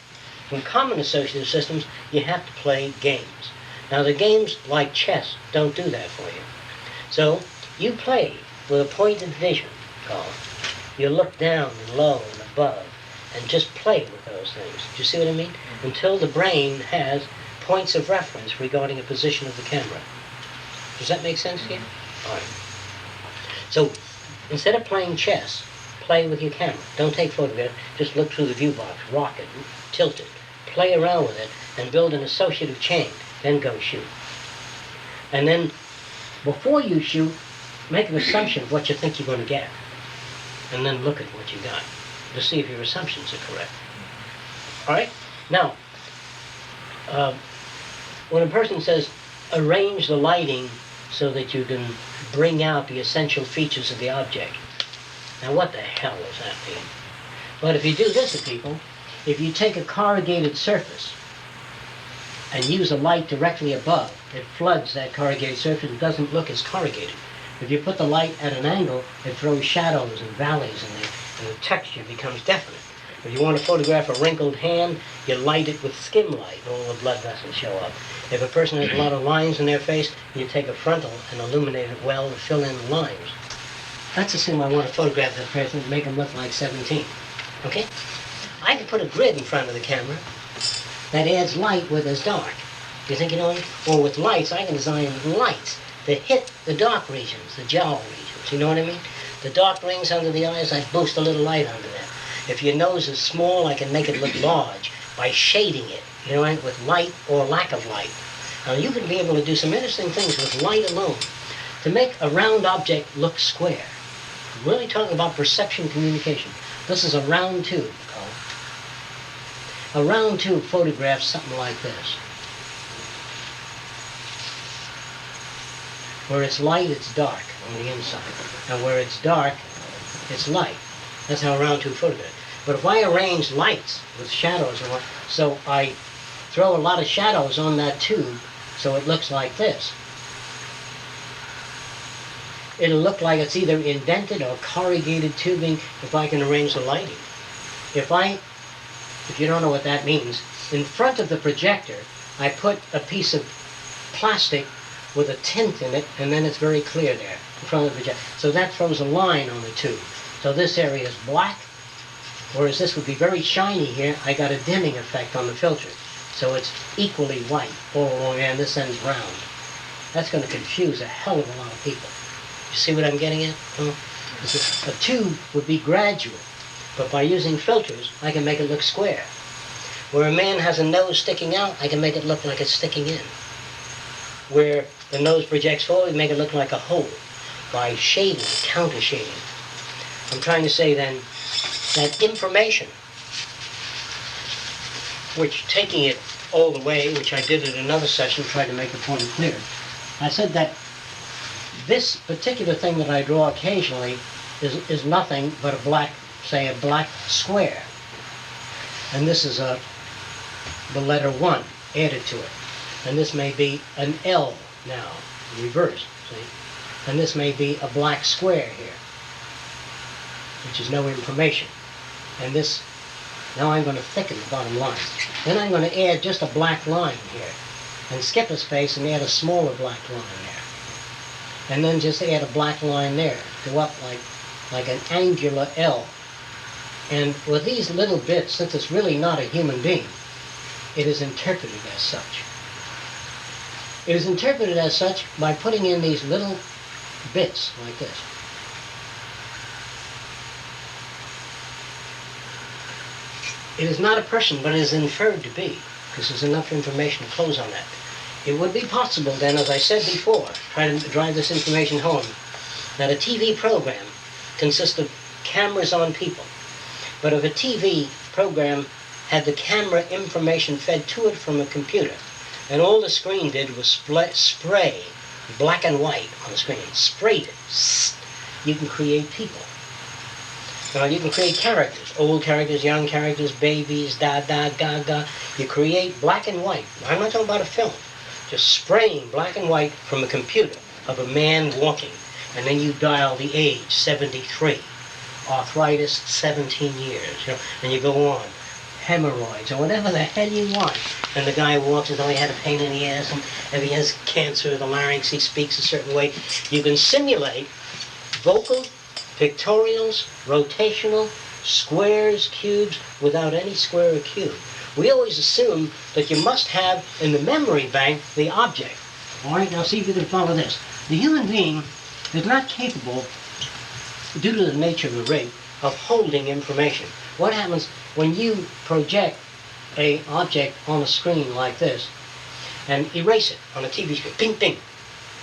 from common associative systems, you have to play games. Now the games like chess don't do that for you. So you play with a point of vision, Carl. You look down and low and above and just play with those things. Do you see what I mean? Until the brain has points of reference regarding a position of the camera. Does that make sense to you? All right. So instead of playing chess, play with your camera. Don't take photographs. Just look through the view box, rock it, tilt it, play around with it, and build an associative chain. Then go shoot. And then before you shoot, make an assumption of what you think you're going to get. And then look at what you got to see if your assumptions are correct. All right? Now, when a person says, arrange the lighting so that you can bring out the essential features of the object. Now, what the hell does that mean? But if you do this to people, if you take a corrugated surface and use a light directly above, it floods that corrugated surface and doesn't look as corrugated. If you put the light at an angle, it throws shadows and valleys and the texture becomes definite. If you want to photograph a wrinkled hand, you light it with skim light, all the blood vessels show up. If a person has a lot of lines in their face, you take a frontal and illuminate it well and fill in the lines. Let's assume I want to photograph that person and make him look like 17. Okay? I can put a grid in front of the camera that adds light where there's dark. You think you know it? Or with lights, I can design lights that hit the dark regions, the jowl regions. You know what I mean? The dark rings under the eyes, I boost a little light under that. If your nose is small, I can make it look large by shading it, you know, with light or lack of light. Now you can be able to do some interesting things with light alone to make a round object look square. I'm really talking about perception communication. This is a round tube, Carl. A round tube photographs something like this. Where it's light, it's dark on the inside. And where it's dark, it's light. That's how a round tube photographs. But if I arrange lights with shadows, so I throw a lot of shadows on that tube so it looks like this. It'll look like it's either indented or corrugated tubing if I can arrange the lighting. If you don't know what that means, in front of the projector, I put a piece of plastic with a tint in it, and then it's very clear there in front of the projector. So that throws a line on the tube. So this area is black, whereas this would be very shiny here. I got a dimming effect on the filter. So it's equally white all along, and this end's round. That's going to confuse a hell of a lot of people. You see what I'm getting at? A tube would be gradual, but by using filters, I can make it look square. Where a man has a nose sticking out, I can make it look like it's sticking in. Where the nose projects forward, make it look like a hole by shading, counter shading. I'm trying to say then that information, which taking it all the way, which I did in another session, tried to make the point clear. I said that this particular thing that I draw occasionally is nothing but a black square. And this is the letter 1 added to it. And this may be an L now, reversed, see? And this may be a black square here, which is no information. And this, now I'm going to thicken the bottom line. Then I'm going to add just a black line here, and skip a space and add a smaller black line there. And then just add a black line there, go up like an angular L. And with these little bits, since it's really not a human being, it is interpreted as such. It is interpreted as such by putting in these little bits like this. It is not a person, but it is inferred to be, because there's enough information to close on that. It would be possible then, as I said before, trying to drive this information home, that a TV program consists of cameras on people. But if a TV program had the camera information fed to it from a computer, and all the screen did was spray black and white on the screen, sprayed it, you can create people. You can create characters, old characters, young characters, babies, da, ga. You create black and white. I'm not talking about a film. Just spraying black and white from a computer of a man walking. And then you dial the age, 73. Arthritis, 17 years. And you go on. Hemorrhoids, or whatever the hell you want. And the guy walks as though he had a pain in the ass, and if he has cancer of the larynx, he speaks a certain way. You can simulate vocal, pictorials, rotational, squares, cubes, without any square or cube. We always assume that you must have in the memory bank the object. All right, now see if you can follow this. The human being is not capable, due to the nature of the rig, of holding information. What happens when you project an object on a screen like this and erase it on a TV screen? Ping, ping.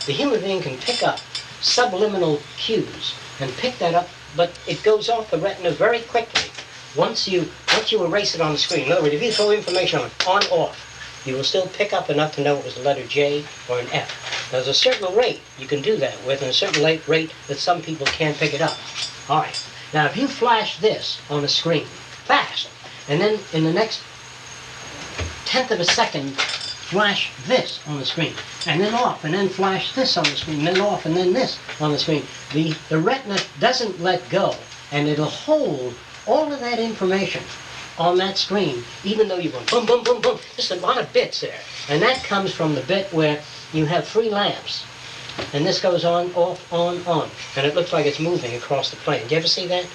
The human being can pick up subliminal cues and pick that up, but it goes off the retina very quickly. Once you erase it on the screen, in other words, if you throw information on, off, you will still pick up enough to know it was a letter J or an F. There's a certain rate you can do that with, and a certain rate that some people can't pick it up. All right. Now, if you flash this on the screen, fast, and then in the next tenth of a second, flash this on the screen, and then off, and then flash this on the screen, and then off, and then this on the screen. The retina doesn't let go, and it'll hold all of that information on that screen, even though you're going boom, boom, boom, boom. Just a lot of bits there. And that comes from the bit where you have 3 lamps. And this goes on, off, on. And it looks like it's moving across the plane. Do you ever see that?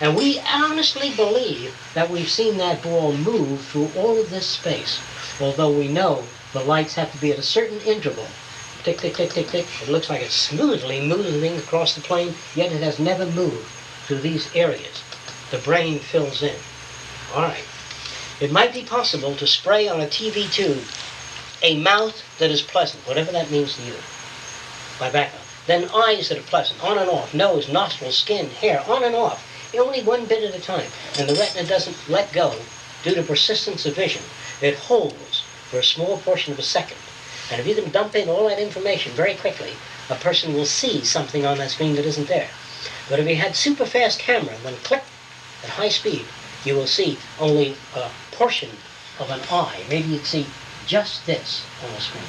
And we honestly believe that we've seen that ball move through all of this space. Although we know the lights have to be at a certain interval. Tick, tick, tick, tick, tick. It looks like it's smoothly moving across the plane, yet it has never moved through these areas. The brain fills in. All right. It might be possible to spray on a TV tube a mouth that is pleasant, whatever that means to you, by background. Then eyes that are pleasant, on and off, nose, nostrils, skin, hair, on and off, only one bit at a time. And the retina doesn't let go due to persistence of vision. It holds for a small portion of a second. And if you can dump in all that information very quickly, a person will see something on that screen that isn't there. But if you had super fast camera, when click at high speed, you will see only a portion of an eye. Maybe you'd see just this on the screen.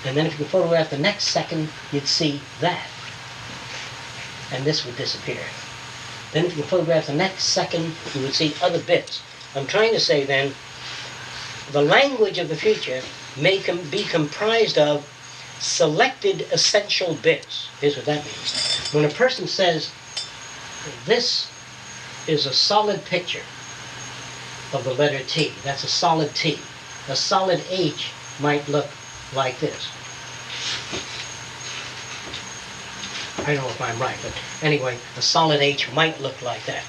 And then if you could photograph the next second, you'd see that. And this would disappear. Then if you could photograph the next second, you would see other bits. I'm trying to say then, the language of the future may be comprised of selected essential bits. Here's what that means. When a person says, this is a solid picture of the letter T, that's a solid T. A solid H might look like this. I don't know if I'm right, but anyway, a solid H might look like that.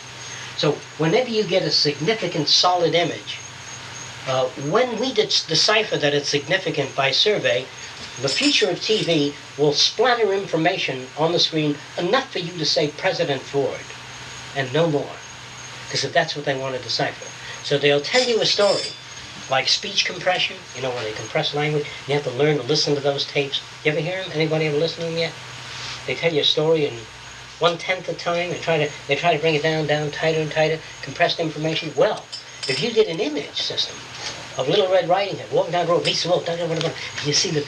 So whenever you get a significant solid image, when we decipher that it's significant by survey, the future of TV will splatter information on the screen enough for you to say President Ford, and no more, because if that's what they want to decipher. So they'll tell you a story, like speech compression, you know, when they compress language, you have to learn to listen to those tapes. You ever hear them? Anybody ever listen to them yet? They tell you a story in 1/10 the time. They try to bring it down, tighter and tighter, compressed information. Well, if you did an image system of Little Red Riding Hood walking down the road, Lisa Wolf, and you see the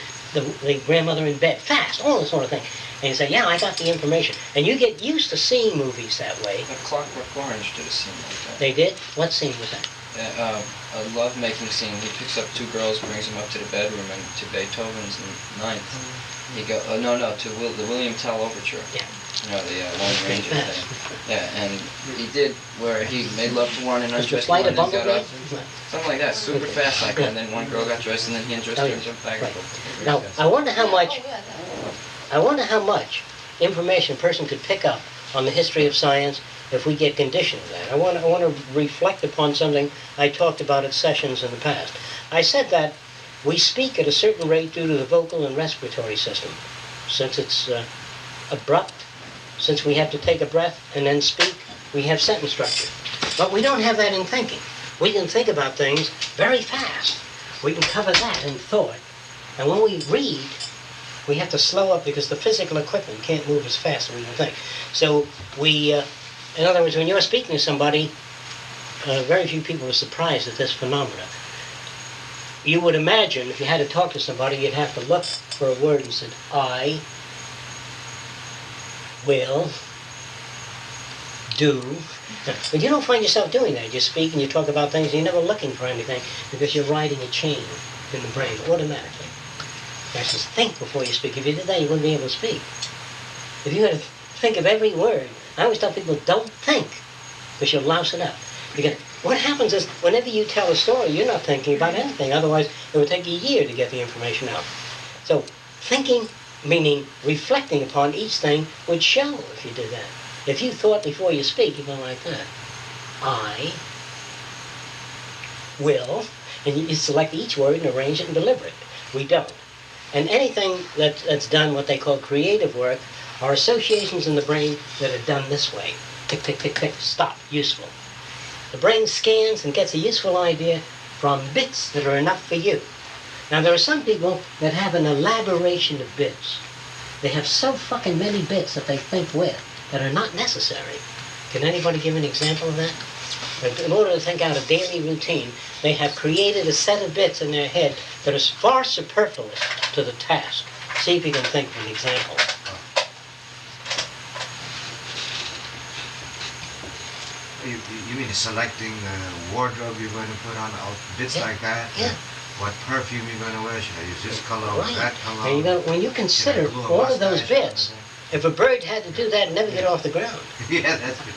grandmother in bed, fast, all this sort of thing, and you say, yeah, I got the information, and you get used to seeing movies that way. The Clockwork Orange did a scene like that. They did? What scene was that? A love-making scene. He picks up 2 girls, brings them up to the bedroom, and to Beethoven's Ninth. He go, to the William Tell Overture. Yeah. You know, the Lone Ranger thing. Yeah, and he did where he made love to one and undressed one, and then got up. Something like that, super fast like that. And then one girl got dressed, and then he undressed her and jumped back and forth. Now, I wonder how much information a person could pick up on the history of science if we get conditioned to that. I want to reflect upon something I talked about at sessions in the past. I said that we speak at a certain rate due to the vocal and respiratory system. Since it's abrupt, since we have to take a breath and then speak, we have sentence structure. But we don't have that in thinking. We can think about things very fast. We can cover that in thought. And when we read, we have to slow up because the physical equipment can't move as fast as we can think. So we In other words, when you're speaking to somebody, very few people are surprised at this phenomena. You would imagine if you had to talk to somebody, you'd have to look for a word and say, I will do. But you don't find yourself doing that. You speak and you talk about things and you're never looking for anything because you're riding a chain in the brain automatically. You have to think before you speak. If you did that, you wouldn't be able to speak. If you had to think of every word, I always tell people, don't think, because you'll louse it up. Because what happens is, whenever you tell a story, you're not thinking about anything. Otherwise, it would take a year to get the information out. So, thinking, meaning reflecting upon each thing, would show if you did that. If you thought before you speak, you go like that. I will, and you select each word and arrange it and deliver it. We don't. And anything that's done what they call creative work are associations in the brain that are done this way. Tick, tick, tick, tick, stop, useful. The brain scans and gets a useful idea from bits that are enough for you. Now, there are some people that have an elaboration of bits. They have so fucking many bits that they think with that are not necessary. Can anybody give an example of that? In order to think out a daily routine, they have created a set of bits in their head that is far superfluous to the task. See if you can think of an example. You mean selecting the wardrobe you're going to put on, bits like that? Yeah. What perfume you're going to wear? Should I use this color or that color? And when you consider all of those bits, if a bird had to do that and never get off the ground. Yeah, that's good.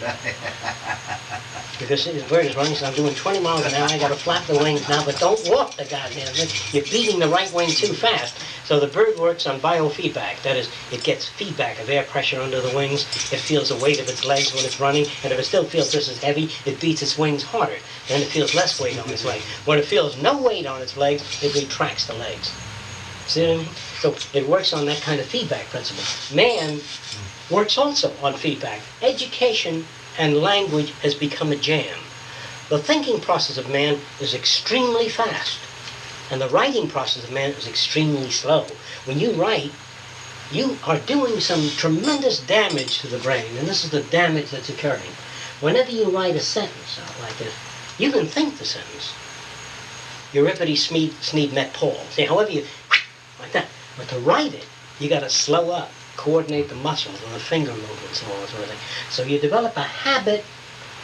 Because the bird is running, so I'm doing 20 miles an hour, I gotta flap the wings now, but don't walk the goddamn thing. You're beating the right wing too fast. So the bird works on biofeedback. That is, it gets feedback of air pressure under the wings. It feels the weight of its legs when it's running, and if it still feels this is heavy, it beats its wings harder. Then it feels less weight on its legs. When it feels no weight on its legs, it retracts the legs. See what I mean? So it works on that kind of feedback principle. Man works also on feedback. Education and language has become a jam. The thinking process of man is extremely fast, and the writing process of man is extremely slow. When you write, you are doing some tremendous damage to the brain, and this is the damage that's occurring. Whenever you write a sentence out like this, you can think the sentence. Euripides Sneed met Paul. See, however you, like that. But to write it, you got to slow up, coordinate the muscles and the finger movements and all that sort of thing. So you develop a habit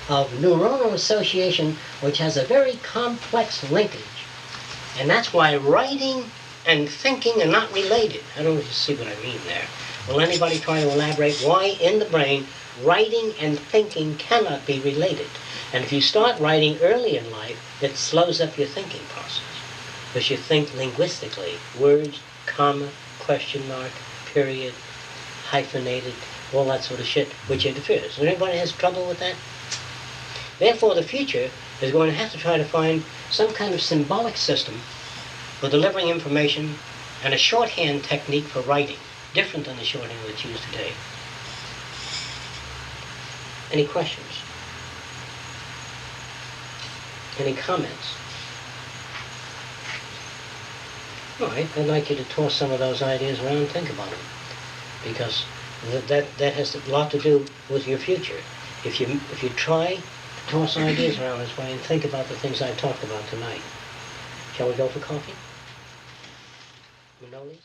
of neuronal association which has a very complex linkage. And that's why writing and thinking are not related. I don't know if you see what I mean there. Will anybody try to elaborate why in the brain writing and thinking cannot be related? And if you start writing early in life, it slows up your thinking process. Because you think linguistically, words, comma, question mark, period, hyphenated, all that sort of shit, which interferes. Does anybody has trouble with that? Therefore, the future is going to have to try to find some kind of symbolic system for delivering information and a shorthand technique for writing, different than the shorthand that's used today. Any questions? Any comments? All right, I'd like you to toss some of those ideas around and think about them, because that has a lot to do with your future. If you try to toss ideas around this way and think about the things I talked about tonight. Shall we go for coffee? Manolis?